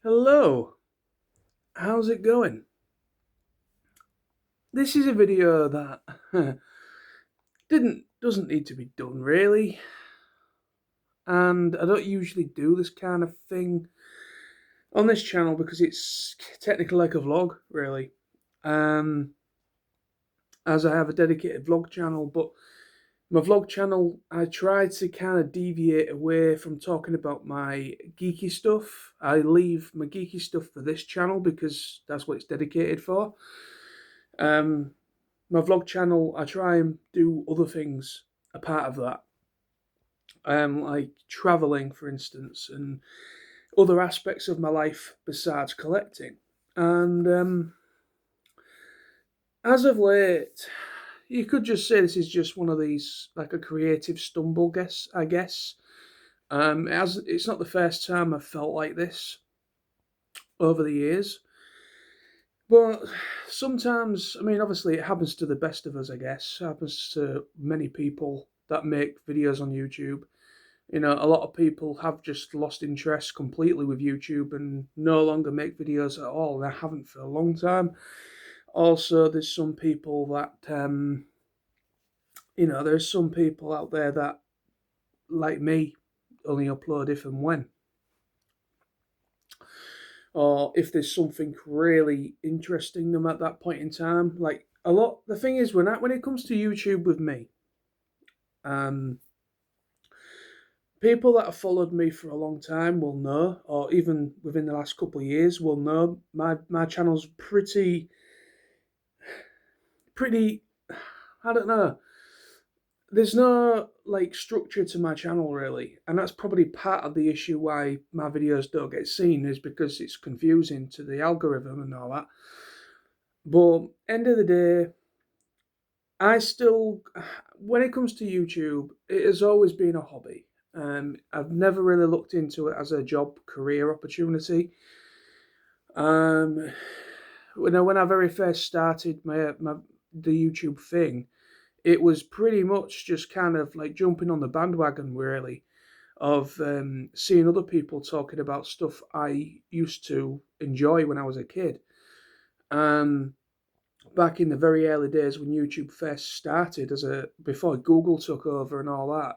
Hello, how's it going? This is a video that doesn't need to be done really, and I don't usually do this kind of thing on this channel because it's technically like a vlog, really. Um, as I have a dedicated vlog channel, but my vlog channel I try to kind of deviate away from talking about my geeky stuff. I leave my geeky stuff for this channel because that's what it's dedicated for. Um, my vlog channel, I try and do other things a part of that, like traveling, for instance, and other aspects of my life besides collecting. And as of late, you could just say this is just one of these, like a creative stumble, I guess. It's not the first time I've felt like this over the years, but sometimes, I mean, obviously, it happens to the best of us, I guess. It happens to many people that make videos on YouTube. A lot of people have just lost interest completely with YouTube and no longer make videos at all. They haven't for a long time. Also, there's some people that, there's some people out there that, like me, only upload if and when. Or if there's something really interesting them at that point in time. Like the thing is, when it comes to YouTube with me, um, people that have followed me for a long time will know, or even within the last couple of years will know my channel's pretty. I don't know. There's no like structure to my channel really, and that's probably part of the issue why my videos don't get seen is because it's confusing to the algorithm and all that. But end of the day, I still, when it comes to YouTube, it has always been a hobby. I've never really looked into it as a job career opportunity. Um, when I very first started the YouTube thing, it was pretty much just kind of like jumping on the bandwagon, really, of seeing other people talking about stuff I used to enjoy when I was a kid. Um, Back in the very early days when YouTube first started, before Google took over and all that,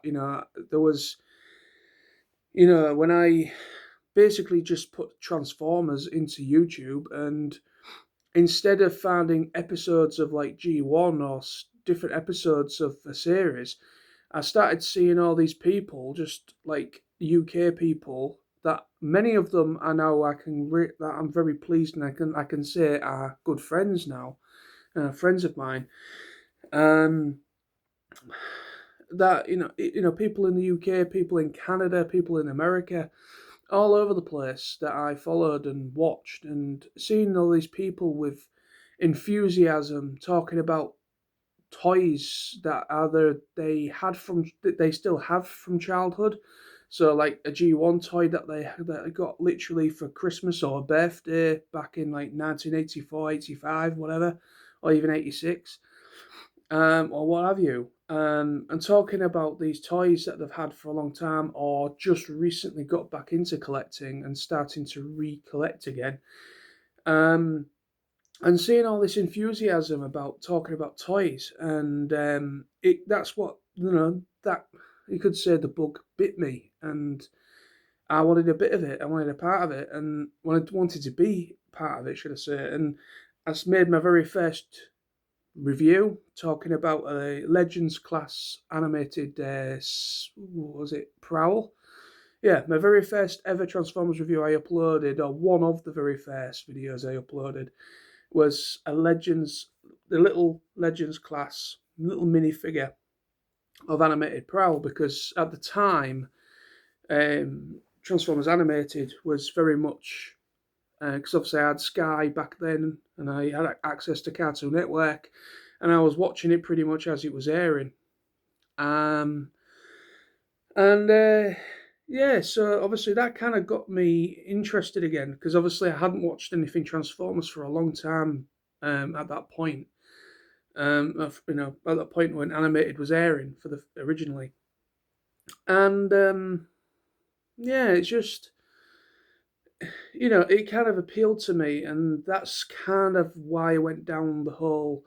there was, when I basically just put Transformers into YouTube, and instead of finding episodes of like G1 or different episodes of a series, I started seeing all these people, just like UK people, that many of them are now that I'm very pleased and I can say are good friends now, friends of mine. Um, that people in the UK, people in Canada, people in America, all over the place that I followed and watched, and seeing all these people with enthusiasm talking about toys that either they still have from childhood. So like a G1 toy that I got literally for Christmas or a birthday back in like 1984, 85, whatever, or even 86, or what have you. And talking about these toys that they've had for a long time or just recently got back into collecting and starting to recollect again. Um, and seeing all this enthusiasm about talking about toys, and that's what, that you could say the bug bit me, and I wanted a bit of it. I wanted a part of it, and wanted to be part of it, should I say. And I made my very first review talking about a Legends class animated, what was it, Prowl? Yeah, my very first ever Transformers review I uploaded, or one of the very first videos I uploaded, was the little Legends class, little minifigure of animated Prowl, because at the time, Transformers Animated was very much, because obviously I had Sky back then and I had access to Cartoon Network, and I was watching it pretty much as it was airing. Um, and Yeah, so obviously that kind of got me interested again, because obviously I hadn't watched anything Transformers for a long time at that point. At that point when animated was airing for the originally, and yeah, it's just you know, it kind of appealed to me, and that's kind of why I went down the whole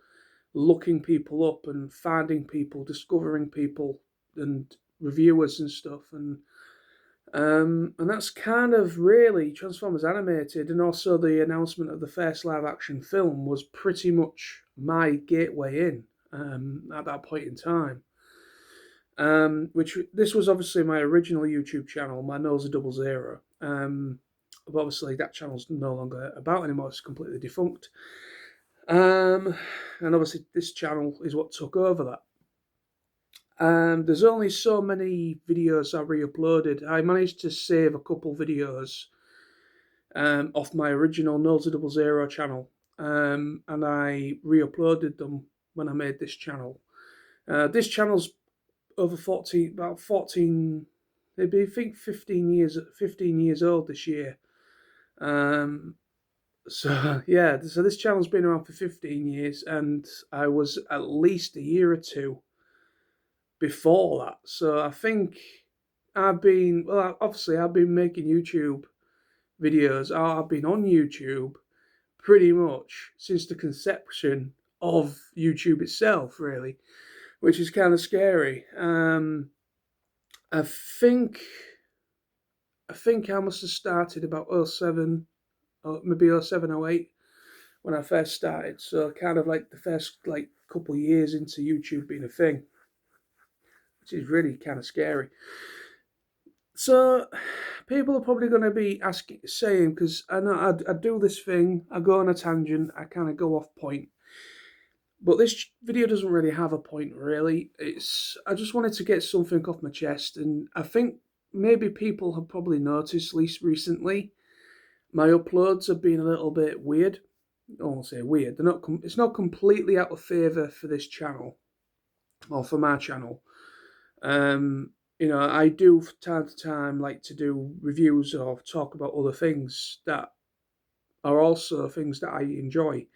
looking people up and finding people, discovering people, and reviewers and stuff, and that's kind of really Transformers Animated, and also the announcement of the first live action film was pretty much my gateway in at that point in time. Which this was obviously my original YouTube channel, my Nose Double Zero. But obviously that channel's no longer about anymore; it's completely defunct. And obviously this channel is what took over that. There's only so many videos I re-uploaded. I managed to save a couple videos off my original Nose Double Zero channel, and I re-uploaded them when I made this channel. This channel's over 14, about 14, maybe I think 15 years old this year. So yeah, so this channel's been around for 15 years, and I was at least a year or two before that. So I think obviously I've been making YouTube videos. I've been on YouTube pretty much since the conception of YouTube itself, really, which is kind of scary. I think I think I must have started about '07, or maybe '07, '08 when I first started. So kind of like the first like couple of years into YouTube being a thing, which is really kind of scary. So people are probably going to be saying, because I know I do this thing, I go on a tangent, I kind of go off point. But this video doesn't really have a point, really. I just wanted to get something off my chest, and I think maybe people have probably noticed, at least recently, my uploads have been a little bit weird. I won't say weird. They're not. It's not completely out of favour for this channel or for my channel. You know, I do from time to time like to do reviews or talk about other things that are also things that I enjoy,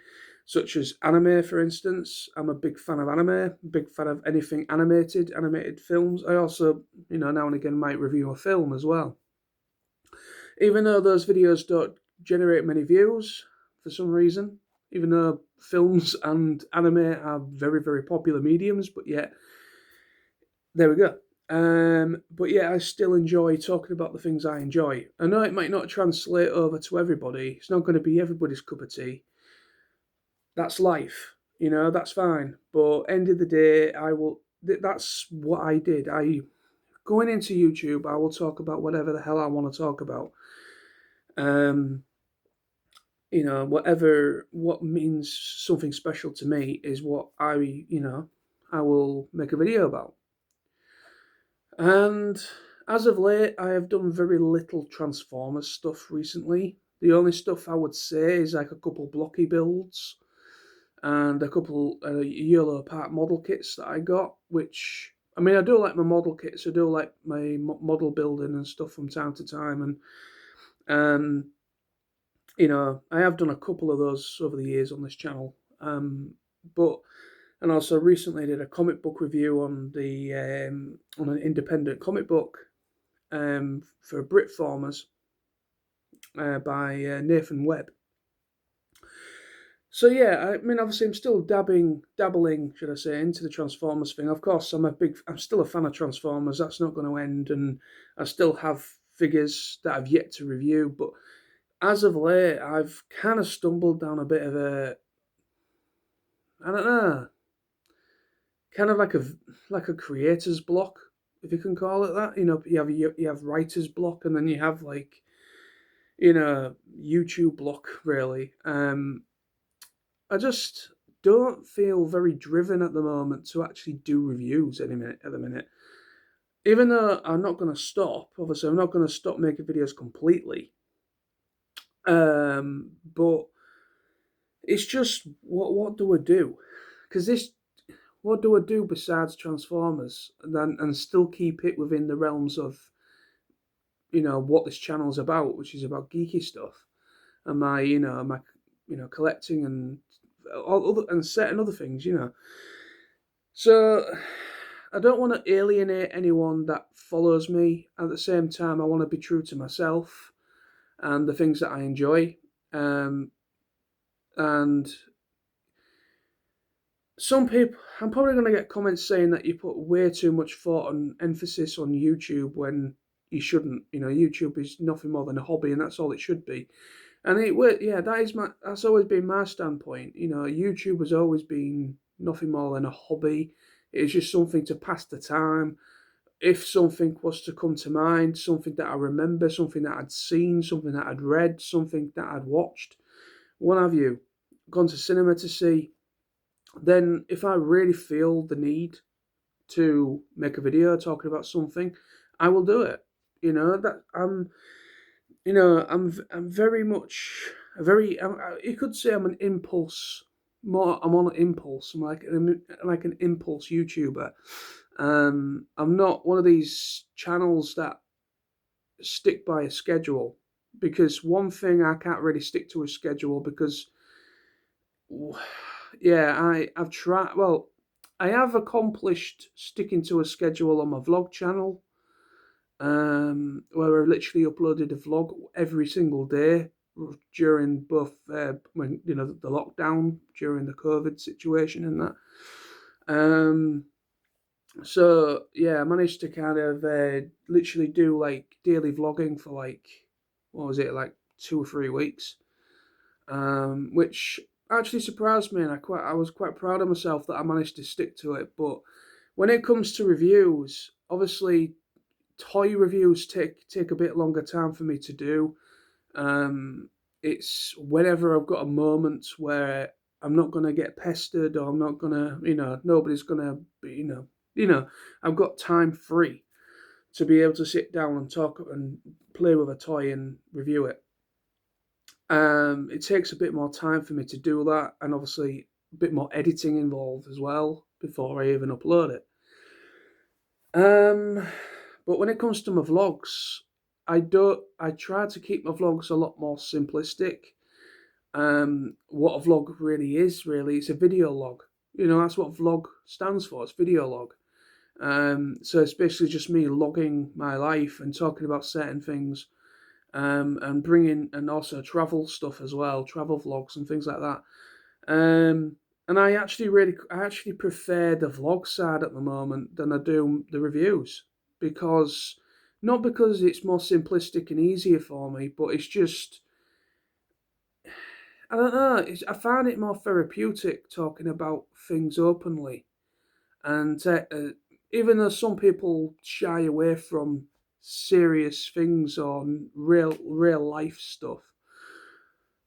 such as anime, for instance. I'm a big fan of anime, big fan of anything animated films. I also, you know, now and again might review a film as well. Even though those videos don't generate many views for some reason, even though films and anime are very, very popular mediums, but yet, there we go. But yeah, I still enjoy talking about the things I enjoy. I know it might not translate over to everybody. It's not going to be everybody's cup of tea. That's life, you know. That's fine. But end of the day, I will. That's what I did. Going into YouTube, I will talk about whatever the hell I want to talk about. Um, you know, what means something special to me is what I will make a video about. And as of late, I have done very little Transformers stuff recently. The only stuff I would say is like a couple blocky builds and a couple YOLO part model kits that I got, which, I mean, I do like my model kits. I do like my model building and stuff from time to time. And, you know, I have done a couple of those over the years on this channel. And also recently I did a comic book review on on an independent comic book for Britformers by Nathan Webb. So yeah, I mean, obviously, I'm still dabbling, should I say, into the Transformers thing. Of course, I'm still a fan of Transformers. That's not going to end, and I still have figures that I've yet to review. But as of late, I've kind of stumbled down a bit of I don't know, kind of like a creator's block, if you can call it that. You know, you have writer's block, and then you have like, you know, YouTube block, really. I just don't feel very driven at the moment to actually do reviews at the minute. Even though I'm not going to stop, obviously, I'm not going to stop making videos completely. But it's just what do I do? Because what do I do besides Transformers and still keep it within the realms of, you know, what this channel's about, which is about geeky stuff, and my collecting and certain other things, you know. So I don't want to alienate anyone that follows me. At the same time, I want to be true to myself. and the things that I enjoy. And some people, I'm probably going to get comments saying that you put way too much thought and emphasis on YouTube when you shouldn't. YouTube is nothing more than a hobby, and that's all it should be. And yeah, that's always been my standpoint. YouTube has always been nothing more than a hobby. It's just something to pass the time. If something was to come to mind, something that I remember, something that I'd seen, something that I'd read, something that I'd watched, what have you, gone to cinema to see, then if I really feel the need to make a video talking about something, I will do it. That I'm very much you could say I'm an impulse. I'm on an impulse. I'm like an impulse YouTuber. I'm not one of these channels that stick by a schedule, because one thing, I can't really stick to a schedule because, yeah, I've tried. Well, I have accomplished sticking to a schedule on my vlog channel, where I literally uploaded a vlog every single day during both when the lockdown, during the COVID situation and that. So yeah, I managed to kind of literally do like daily vlogging for like, what was it, like 2 or 3 weeks, which actually surprised me, and I was quite proud of myself that I managed to stick to it. But when it comes to reviews, obviously toy reviews take a bit longer time for me to do. It's whenever I've got a moment where I'm not gonna get pestered, or I'm not gonna, nobody's gonna be, I've got time free to be able to sit down and talk and play with a toy and review it. It takes a bit more time for me to do that, and obviously a bit more editing involved as well before I even upload it. But when it comes to my vlogs, I try to keep my vlogs a lot more simplistic. What a vlog really is, it's a video log. That's what vlog stands for. It's video log. So it's basically just me logging my life and talking about certain things, and bringing, and also travel stuff as well, travel vlogs and things like that. And I actually prefer the vlog side at the moment than I do the reviews, because not because it's more simplistic and easier for me, but it's just, I don't know. I find it more therapeutic talking about things openly, and even though some people shy away from serious things or real life stuff,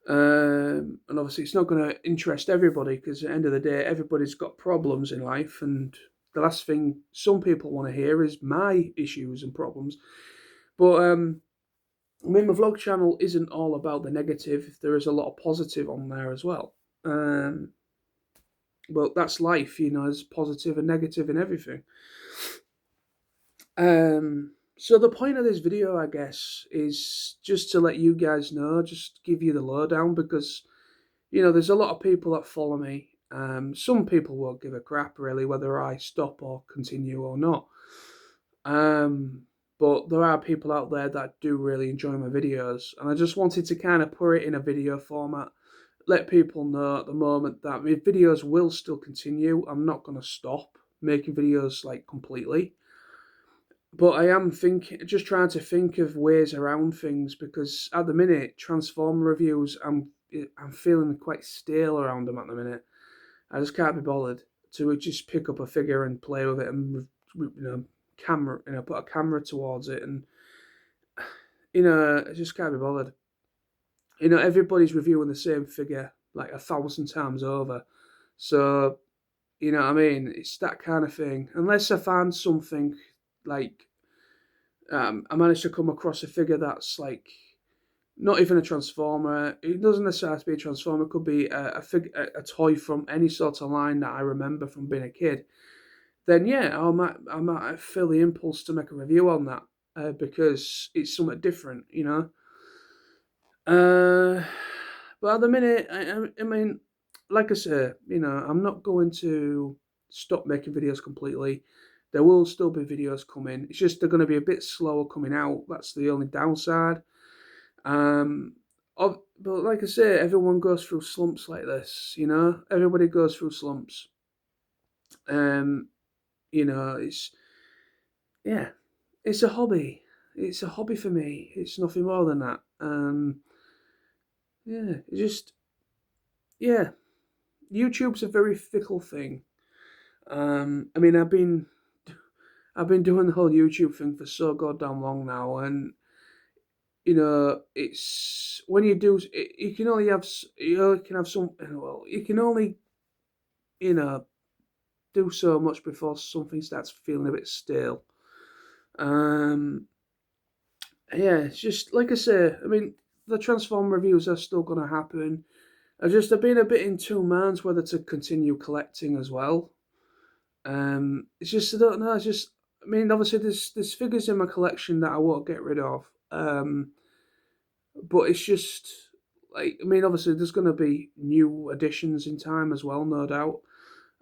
and obviously it's not going to interest everybody, because at the end of the day, everybody's got problems in life, and the last thing some people want to hear is my issues and problems. But my vlog channel isn't all about the negative. There is a lot of positive on there as well. But that's life, there's positive and negative in everything. So the point of this video, I guess, is just to let you guys know, just give you the lowdown, because, there's a lot of people that follow me. Some people won't give a crap, really, whether I stop or continue or not. But there are people out there that do really enjoy my videos, and I just wanted to kind of put it in a video format, let people know at the moment that my videos will still continue. I'm not going to stop making videos like completely, but I am just trying to think of ways around things, because at the minute, Transformer reviews, I'm feeling quite stale around them at the minute. I just can't be bothered to just pick up a figure and play with it, and put a camera towards it, and I just can't be bothered. Everybody's reviewing the same figure like 1,000 times over, so what I mean, it's that kind of thing. Unless I find something like, I managed to come across a figure that's like not even a Transformer. It doesn't necessarily have to be a Transformer. It could be a toy from any sort of line that I remember from being a kid. Then yeah, I might feel the impulse to make a review on that, because it's something different, But at the minute, I mean, like I say, I'm not going to stop making videos completely. There will still be videos coming. It's just they're going to be a bit slower coming out. That's the only downside. Um, but like I say, everyone goes through slumps like this. Everybody goes through slumps. Um, it's yeah, it's a hobby. It's a hobby for me. It's nothing more than that. Yeah, it's just yeah. YouTube's a very fickle thing. I mean, I've been doing the whole YouTube thing for so goddamn long now, and it's when you do, you can only have, you only can have some, well, you can only, you know, do so much before something starts feeling a bit stale. Um, yeah, it's just like I say. I mean, the Transform reviews are still going to happen. I've been a bit in two minds whether to continue collecting as well. It's just I don't know. It's just I mean, obviously there's figures in my collection that I won't get rid of. But it's just like I mean, obviously there's going to be new additions in time as well, no doubt.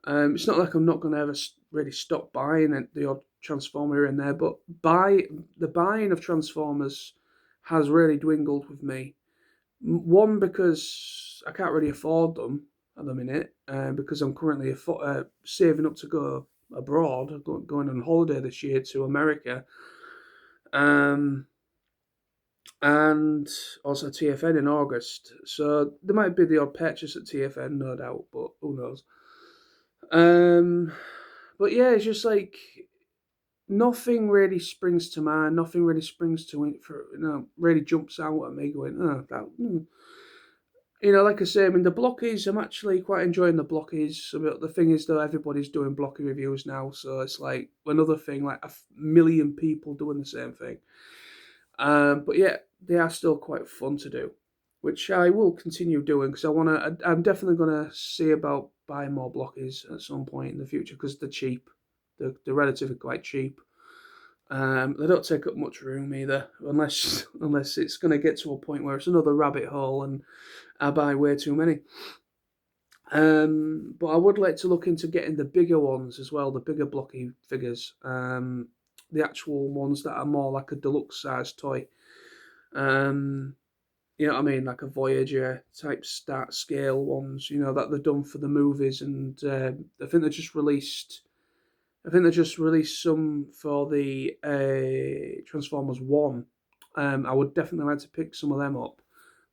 It's not like I'm not going to ever really stop buying the odd Transformer in there, but the buying of Transformers has really dwindled with me. One, because I can't really afford them at the minute, because I'm currently saving up to go abroad, going on holiday this year to America, um, and also TFN in August. So there might be the odd purchase at TFN, no doubt, but who knows? Um, but yeah, it's just like nothing really springs to mind. Nothing really springs to it for really jumps out at me, going, oh, that. Like I say, I mean, the blockies, I'm actually quite enjoying the blockies. But the thing is, though, everybody's doing blocky reviews now, so it's like another thing, like a million people doing the same thing. But yeah, they are still quite fun to do, which I will continue doing because I'm definitely gonna see about buying more blockies at some point in the future because they're cheap. They're relatively quite cheap. They don't take up much room either, unless it's going to get to a point where it's another rabbit hole and I buy way too many. But I would like to look into getting the bigger ones as well, the bigger blocky figures, the actual ones that are more like a deluxe size toy. You know what I mean, like a Voyager type start scale ones. That they're done for the movies, and I think they just released. I think they just released some for the Transformers One. I would definitely like to pick some of them up.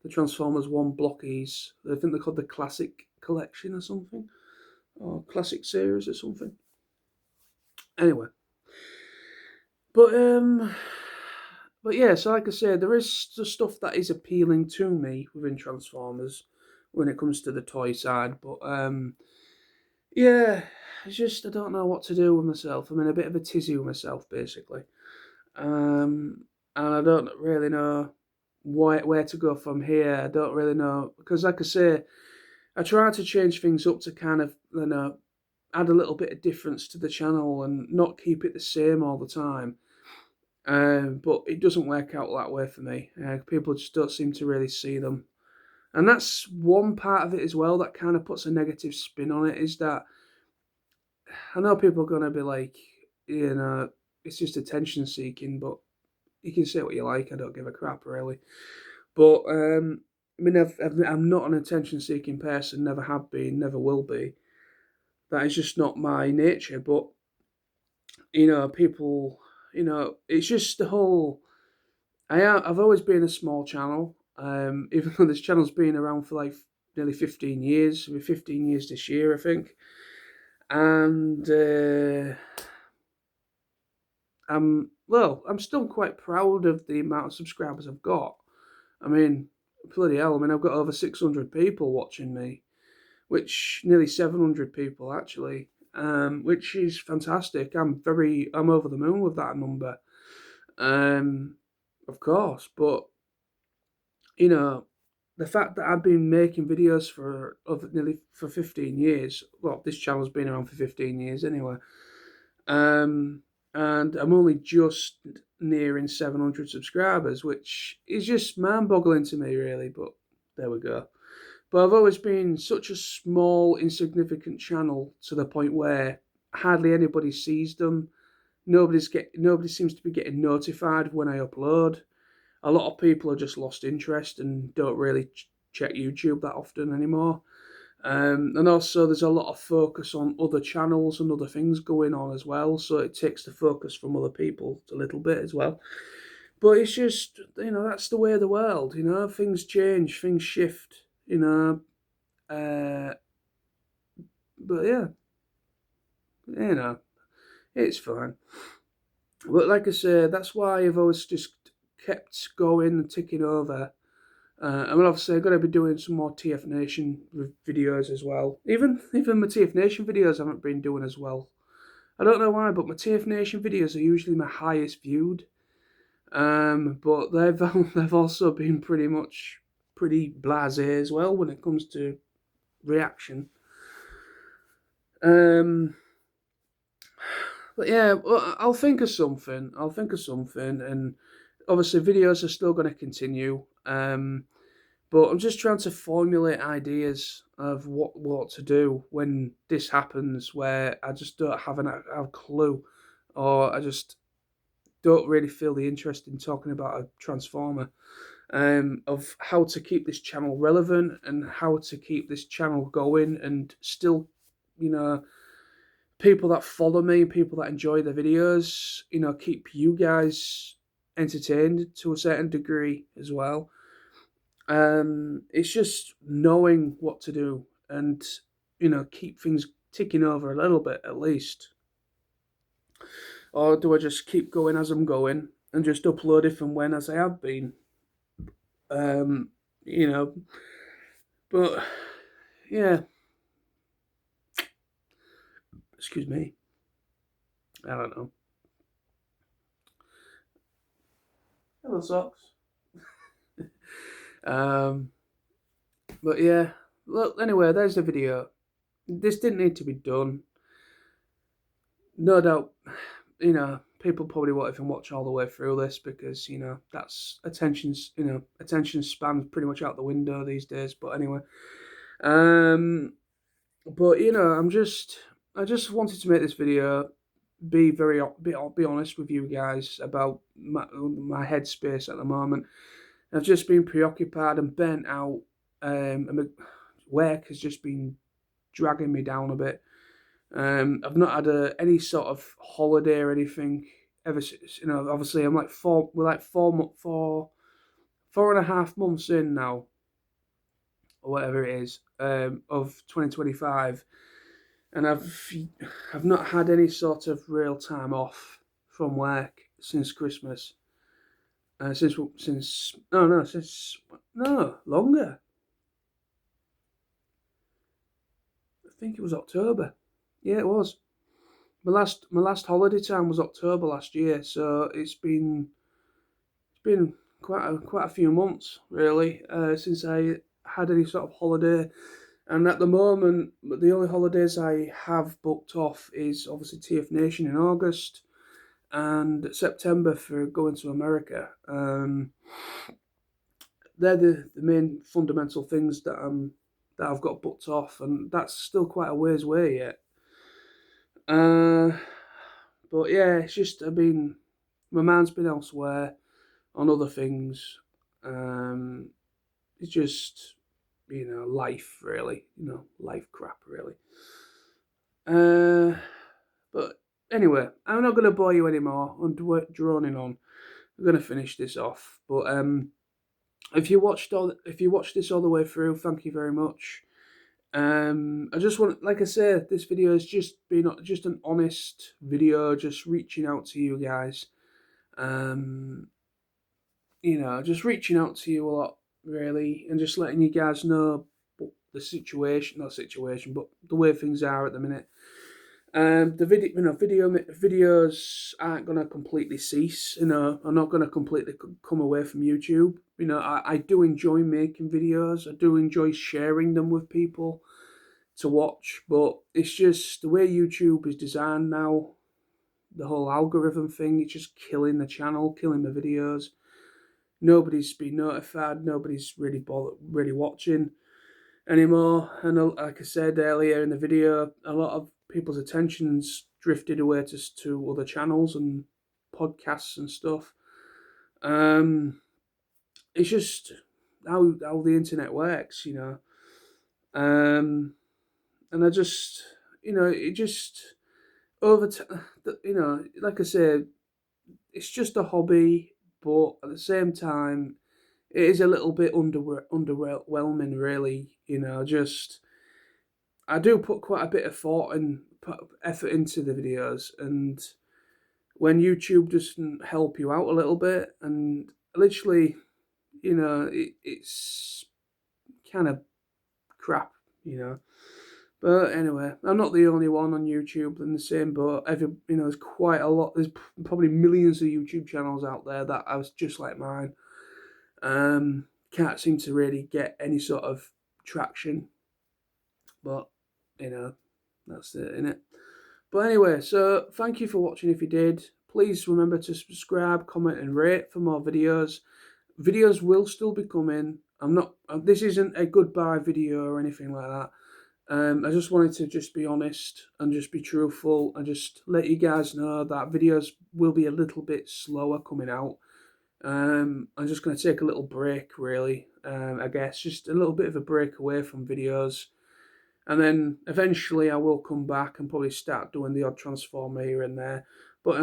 The Transformers One blockies. I think they're called the Classic Collection or something, or Classic Series or something. Anyway, but um, but yeah. So like I said, there is stuff that is appealing to me within Transformers when it comes to the toy side. But yeah, it's just I don't know what to do with myself. I'm in a bit of a tizzy with myself, basically. And I don't really know where to go from here. I don't really know because, like I say, I try to change things up to kind of add a little bit of difference to the channel and not keep it the same all the time. But it doesn't work out that way for me. People just don't seem to really see them, and that's one part of it as well that kind of puts a negative spin on it. Is that I know people are going to be like, it's just attention seeking, but you can say what you like. I don't give a crap really. But I mean, I'm not an attention seeking person. Never have been. Never will be. That is just not my nature. But people. It's just the whole. I've always been a small channel. Even though this channel's been around for like nearly 15 years. It'll be 15 years this year, I think. And I'm still quite proud of the amount of subscribers I've got. I mean, bloody hell, I mean, I've got over 600 people watching me, which nearly 700 people actually, which is fantastic. I'm over the moon with that number, of course. But you know, the fact that I've been making videos for 15 years. Well, this channel's been around for 15 years anyway. And I'm only just nearing 700 subscribers, which is just mind-boggling to me, really. But there we go. But I've always been such a small, insignificant channel to the point where hardly anybody sees them. Nobody seems to be getting notified when I upload. a lot of people have just lost interest and don't really check YouTube that often anymore. And also, there's a lot of focus on other channels and other things going on as well, so it takes the focus from other people a little bit as well. But it's just, that's the way of the world, things change, things shift, but yeah, it's fine. But like I say, that's why I've always just kept going and ticking over. I mean, obviously, I've got to be doing some more TF Nation videos as well. Even my TF Nation videos haven't been doing as well. I don't know why, but my TF Nation videos are usually my highest viewed. But they've also been pretty blasé as well when it comes to reaction. But yeah, well, I'll think of something. And obviously videos are still going to continue. But I'm just trying to formulate ideas of what to do when this happens, where I just don't have a clue, or I just don't really feel the interest in talking about a transformer. Of how to keep this channel relevant and how to keep this channel going and still, people that follow me, people that enjoy the videos, keep you guys entertained to a certain degree as well. It's just knowing what to do and, keep things ticking over a little bit at least. Or do I just keep going as I'm going and just upload if and when as I have been? You know, but yeah, excuse me. I don't know. Hello, socks. But yeah, well, anyway, there's the video. This didn't need to be done. No doubt, people probably won't even watch all the way through this because, that's attention span pretty much out the window these days. But anyway, but I just wanted to make this video, be honest with you guys about my headspace at the moment. I've just been preoccupied and burnt out. And work has just been dragging me down a bit. I've not had any sort of holiday or anything ever since. Obviously, I'm like we're like 4.5 months in now, or whatever it is, of 2025, and I've not had any sort of real time off from work since Christmas. Since longer. I think it was October. Yeah, it was. My last holiday time was October last year, so it's been quite a few months really since I had any sort of holiday. And at the moment, the only holidays I have booked off is obviously TF Nation in August and September for going to America. They're the main fundamental things that I've got booked off, and that's still quite a ways away yet. But yeah, it's just my mind's been elsewhere on other things. It's just life really, life crap really. But anyway, I'm not going to bore you anymore. I'm droning on. I'm going to finish this off. But if you watched this all the way through, thank you very much. I just want, like I said, this video has just been just an honest video, just reaching out to you guys. Just reaching out to you a lot, really, and just letting you guys know the situation, not situation, but the way things are at the minute. The videos aren't gonna completely cease. I'm not gonna completely come away from YouTube. I do enjoy making videos. I do enjoy sharing them with people to watch, but it's just the way YouTube is designed now. The whole algorithm thing, it's just killing the channel, killing the videos. Nobody's been notified. Nobody's really watching anymore. And like I said earlier in the video, a lot of people's attention's drifted away to other channels and podcasts and stuff. it's just how the internet works, and I just, it just like I said, it's just a hobby, but at the same time, it is a little bit underwhelming, really. Just I do put quite a bit of thought and put effort into the videos, and when YouTube doesn't help you out a little bit, and literally, it's kind of crap, But anyway, I'm not the only one on YouTube in the same boat. There's quite a lot. There's probably millions of YouTube channels out there that I was just like mine. Can't seem to really get any sort of traction, but that's it, innit? But anyway, so thank you for watching. If you did, please remember to subscribe, comment, and rate for more videos. Videos will still be coming. I'm not. This isn't a goodbye video or anything like that. I just wanted to just be honest and just be truthful and just let you guys know that videos will be a little bit slower coming out. I'm just going to take a little break, really. I guess just a little bit of a break away from videos, and then eventually I will come back and probably start doing the odd transformer here and there. But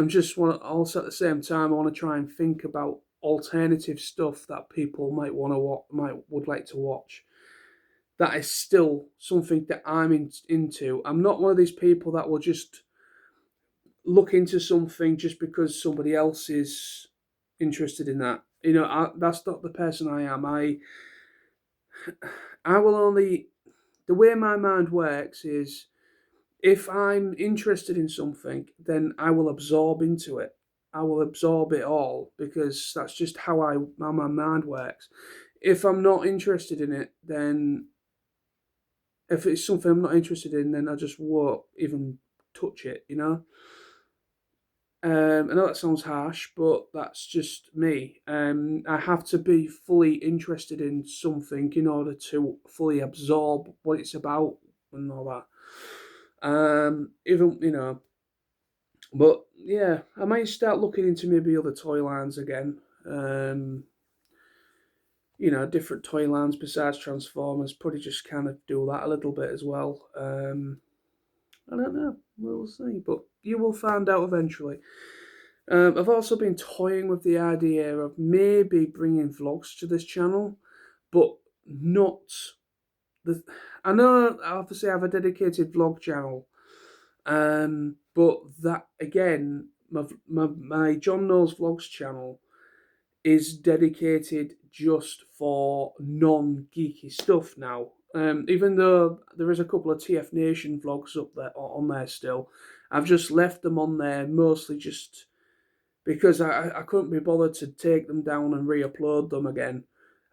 also at the same time, I want to try and think about alternative stuff that people would like to watch. That is still something that I'm into. I'm not one of these people that will just look into something just because somebody else is interested in that. That's not the person I am. I will only, the way my mind works is, if I'm interested in something, then I will absorb into it. I will absorb it all, because that's just how my mind works. If I'm not interested in it, then if it's something I'm not interested in, then I just won't even touch it, I know that sounds harsh, but that's just me. I have to be fully interested in something in order to fully absorb what it's about and all that. But yeah, I might start looking into maybe other toy lines again. Different toy lines besides Transformers. Probably just kind of do that a little bit as well. I don't know. We'll see, but you will find out eventually. I've also been toying with the idea of maybe bringing vlogs to this channel, but not the. I know obviously I have a dedicated vlog channel, but that again, my John Knows Vlogs channel is dedicated just for non-geeky stuff now. Even though there is a couple of TF Nation vlogs up there on there still, I've just left them on there mostly just because I couldn't be bothered to take them down and re-upload them again.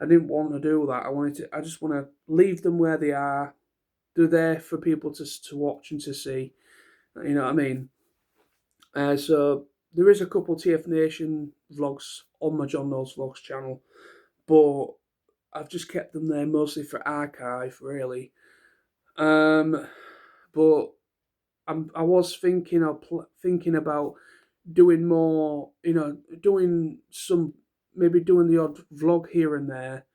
I didn't want to do that. I just want to leave them where they are. They're there for people to watch and to see. You know what I mean? So there is a couple TF Nation vlogs on my John Knows Vlogs channel, but I've just kept them there mostly for archive, really. But I was thinking about doing more, doing the odd vlog here and there,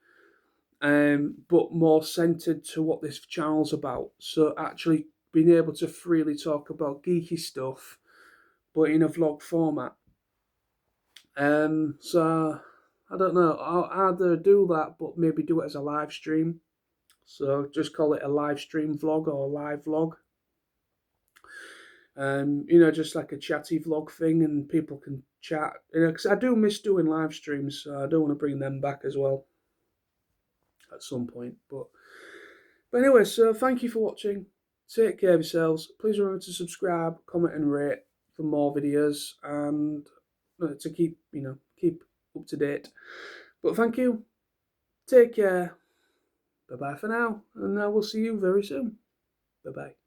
but more centered to what this channel's about. So actually being able to freely talk about geeky stuff, but in a vlog format. So I don't know. I'll either do that, but maybe do it as a live stream. So just call it a live stream vlog or a live vlog. Just like a chatty vlog thing, and people can chat. Because I do miss doing live streams, so I do want to bring them back as well at some point. But anyway, so thank you for watching. Take care of yourselves. Please remember to subscribe, comment, and rate for more videos, and to keep up to date. But thank you. Take care. Bye bye for now, and I will see you very soon. Bye bye.